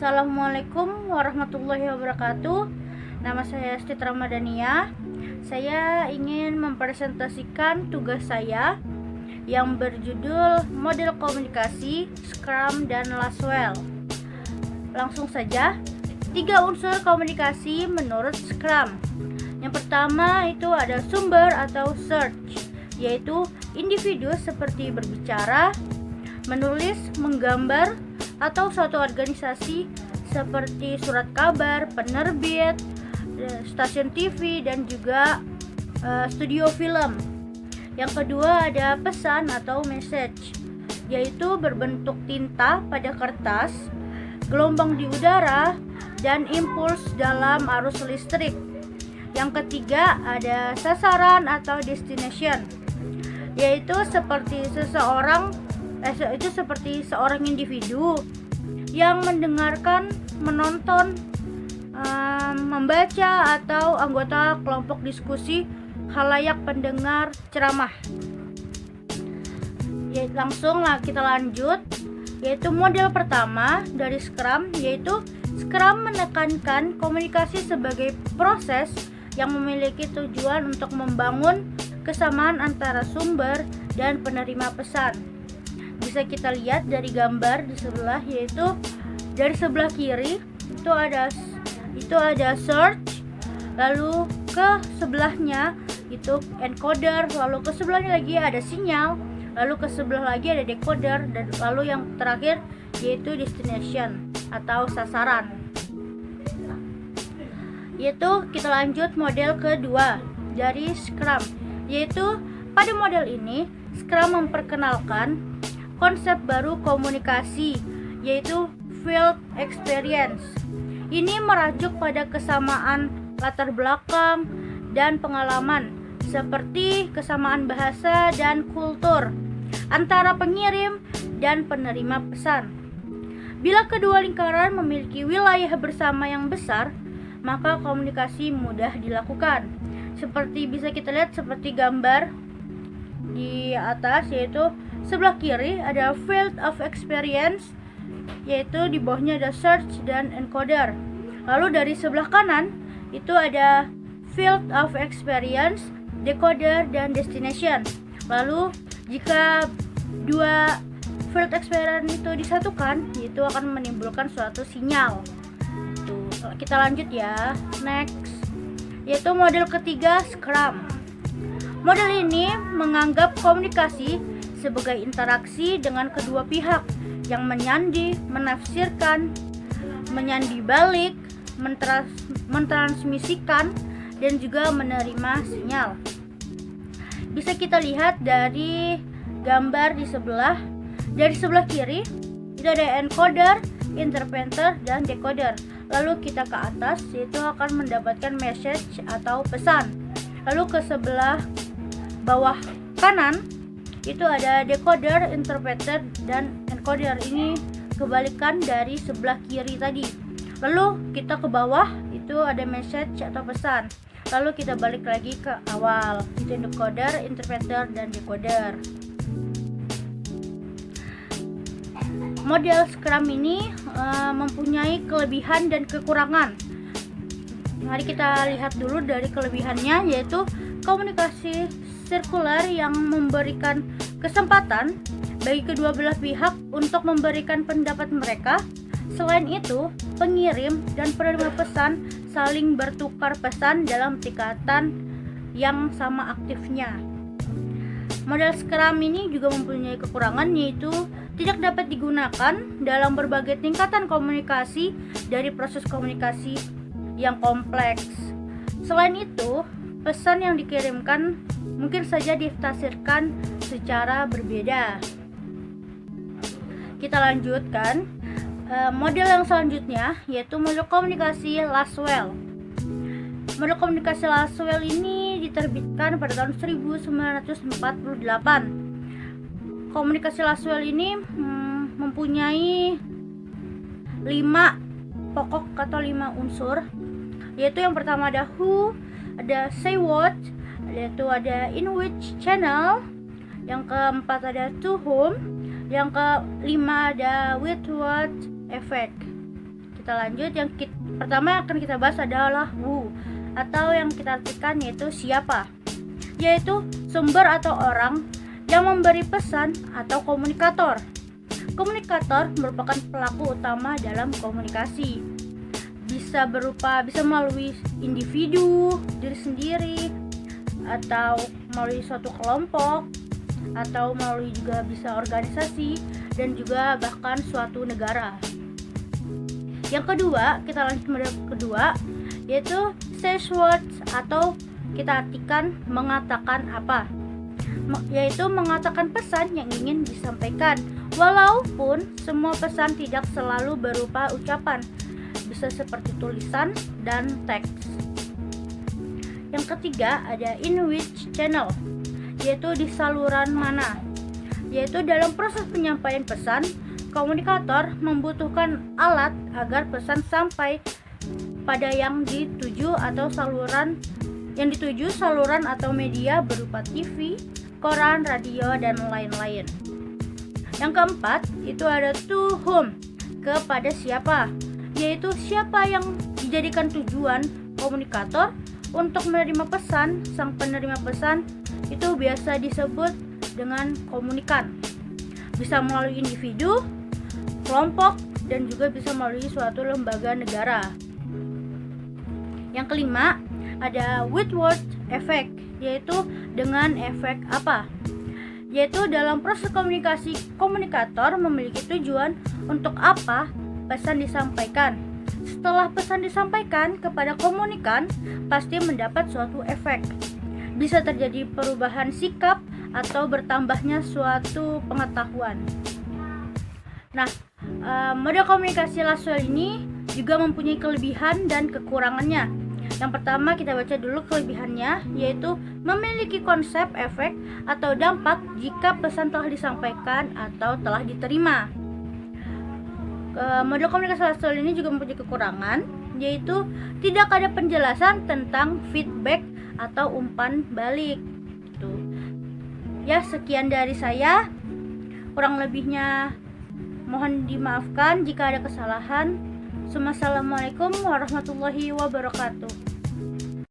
Assalamualaikum warahmatullahi wabarakatuh. Nama saya Stith Ramadhania. Saya ingin mempresentasikan tugas saya yang berjudul Model Komunikasi, Scrum, dan Laswell. Langsung saja, 3 unsur komunikasi menurut Scrum. Yang pertama itu ada sumber atau search, yaitu individu seperti berbicara, menulis, menggambar, atau suatu organisasi seperti surat kabar, penerbit, stasiun TV, dan juga studio film. Yang kedua ada pesan atau message, yaitu berbentuk tinta pada kertas, gelombang di udara, dan impuls dalam arus listrik. Yang ketiga ada sasaran atau destination, yaitu seperti seorang individu yang mendengarkan, menonton, membaca, atau anggota kelompok diskusi khalayak pendengar ceramah. Langsung kita lanjut, yaitu model pertama dari Scrum, yaitu Scrum menekankan komunikasi sebagai proses yang memiliki tujuan untuk membangun kesamaan antara sumber dan penerima pesan. Bisa kita lihat dari gambar di sebelah, yaitu dari sebelah kiri itu ada search, lalu ke sebelahnya itu encoder, lalu ke sebelahnya lagi ada sinyal, lalu ke sebelah lagi ada decoder, dan lalu yang terakhir yaitu destination atau sasaran. Yaitu kita lanjut model kedua dari Scrum, yaitu pada model ini Scrum memperkenalkan konsep baru komunikasi, yaitu field experience. Ini merujuk pada kesamaan latar belakang dan pengalaman, seperti kesamaan bahasa dan kultur antara pengirim dan penerima pesan. Bila kedua lingkaran memiliki wilayah bersama yang besar, maka komunikasi mudah dilakukan. Seperti bisa kita lihat seperti gambar di atas, yaitu sebelah kiri ada field of experience, yaitu di bawahnya ada search dan encoder. Lalu dari sebelah kanan itu ada field of experience, decoder, dan destination. Lalu jika dua field experience itu disatukan, itu akan menimbulkan suatu sinyal. Kita lanjut ya, next, yaitu model ketiga Scrum. Model ini menganggap komunikasi sebagai interaksi dengan kedua pihak yang menyandi, menafsirkan, menyandi balik, mentransmisikan, dan juga menerima sinyal. Bisa kita lihat dari gambar di sebelah. Dari sebelah kiri itu ada encoder, interpreter, dan decoder. Lalu kita ke atas, yaitu akan mendapatkan message atau pesan. Lalu ke sebelah bawah kanan itu ada decoder, interpreter, dan encoder. Ini kebalikan dari sebelah kiri tadi. Lalu kita ke bawah itu ada message atau pesan. Lalu kita balik lagi ke awal, itu decoder, interpreter, dan decoder. Model Scrum ini mempunyai kelebihan dan kekurangan. Mari kita lihat dulu dari kelebihannya, yaitu komunikasi sirkular yang memberikan kesempatan bagi kedua belah pihak untuk memberikan pendapat mereka. Selain itu, pengirim dan penerima pesan saling bertukar pesan dalam tingkatan yang sama aktifnya. Model Scrum ini juga mempunyai kekurangan, yaitu tidak dapat digunakan dalam berbagai tingkatan komunikasi dari proses komunikasi yang kompleks. Selain itu, pesan yang dikirimkan mungkin saja ditafsirkan secara berbeda. Kita lanjutkan model yang selanjutnya, yaitu model komunikasi Laswell. Model komunikasi Laswell ini diterbitkan pada tahun 1948. Komunikasi Laswell ini mempunyai 5 pokok atau 5 unsur, yaitu yang pertama ada who, ada say what, yaitu ada in which channel, yang keempat ada to whom, yang kelima ada with what effect. kita lanjut, pertama yang akan kita bahas adalah who, atau yang kita artikan yaitu siapa, yaitu sumber atau orang yang memberi pesan atau komunikator. Komunikator merupakan pelaku utama dalam komunikasi. Bisa melalui individu, diri sendiri, atau melalui suatu kelompok, atau melalui juga bisa organisasi, dan juga bahkan suatu negara. Yang kedua, kita lanjut model kedua, yaitu say words, atau kita artikan mengatakan apa, yaitu mengatakan pesan yang ingin disampaikan, walaupun semua pesan tidak selalu berupa ucapan, bisa seperti tulisan dan teks. Yang ketiga ada in which channel, yaitu di saluran mana, yaitu dalam proses penyampaian pesan, komunikator membutuhkan alat agar pesan sampai pada yang dituju saluran atau media berupa TV, koran, radio, dan lain-lain. Yang keempat itu ada to whom, kepada siapa, yaitu siapa yang dijadikan tujuan komunikator untuk menerima pesan. Sang penerima pesan itu biasa disebut dengan komunikan, bisa melalui individu, kelompok, dan juga bisa melalui suatu lembaga negara. Yang kelima ada with what effect, yaitu dengan efek apa, yaitu dalam proses komunikasi, komunikator memiliki tujuan untuk apa pesan disampaikan. Setelah pesan disampaikan kepada komunikan, pasti mendapat suatu efek. Bisa terjadi perubahan sikap atau bertambahnya suatu pengetahuan. Nah, model komunikasi Laswell ini juga mempunyai kelebihan dan kekurangannya. Yang pertama kita baca dulu kelebihannya, yaitu memiliki konsep, efek, atau dampak jika pesan telah disampaikan atau telah diterima. Model komunikasi Laswell ini juga mempunyai kekurangan, yaitu tidak ada penjelasan tentang feedback atau umpan balik. Gitu. Ya, sekian dari saya. Kurang lebihnya mohon dimaafkan jika ada kesalahan. Assalamualaikum warahmatullahi wabarakatuh.